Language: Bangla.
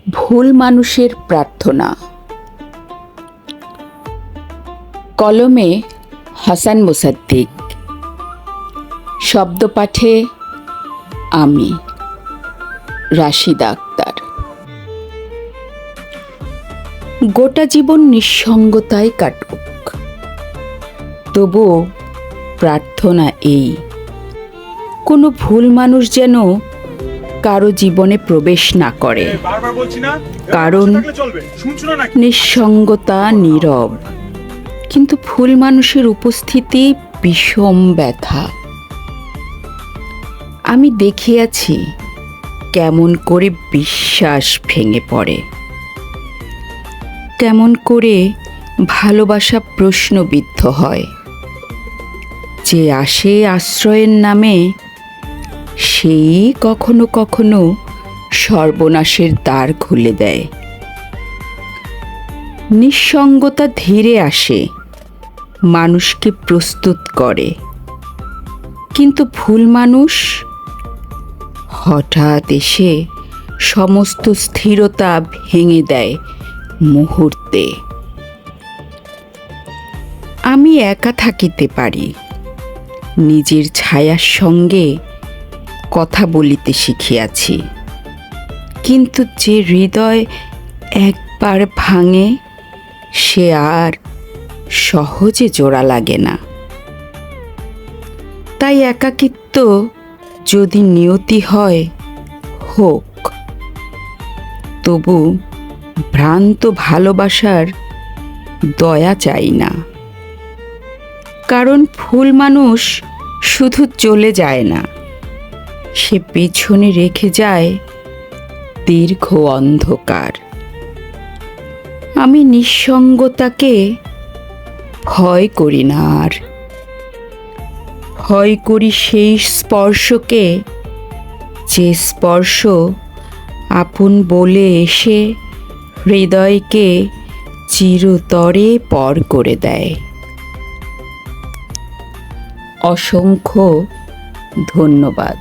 ভুল মানুষের প্রার্থনা। কলমে হাসান মোসাদ্দিক, শব্দপাঠে আমি রাশিদা আক্তার। গোটা জীবন নিঃসঙ্গতায় কাটুক, তবুও প্রার্থনা এই, কোনো ভুল মানুষ যেন কারো জীবনে প্রবেশ না করে। কারণ নিঃসঙ্গতা নীরব, কিন্তু ভুল মানুষের উপস্থিতি বিষম ব্যথা। আমি দেখিয়াছি কেমন করে বিশ্বাস ভেঙে পড়ে, কেমন করে ভালোবাসা প্রশ্নবিদ্ধ হয়। যে আসে আশ্রয়ের নামে, সেই কখনো কখনো সর্বনাশের দ্বার খুলে দেয়। নিঃসঙ্গতা ধীরে আসে, মানুষকে প্রস্তুত করে, কিন্তু ভুল মানুষ হঠাৎ এসে সমস্ত স্থিরতা ভেঙে দেয় মুহূর্তে। আমি একা থাকিতে পারি, নিজের ছায়ার সঙ্গে কথা বলিতে শিখিয়াছি, কিন্তু যে হৃদয় একবার ভাঙে, সে আর সহজে জোড়া লাগে না। তাই একাকিত্ব যদি নিয়তি হয়, হোক, তবু ভ্রান্ত ভালোবাসার দয়া চাই না। কারণ ভুল মানুষ শুধু চলে যায় না, সে পেছনে রেখে যায় দীর্ঘ অন্ধকার। আমি নিঃসঙ্গতাকে ভয় করি না আর, ভয় করি সেই স্পর্শকে, যে স্পর্শ আপন বলে এসে হৃদয়কে চিরতরে পর করে দেয়। অসংখ্য ধন্যবাদ।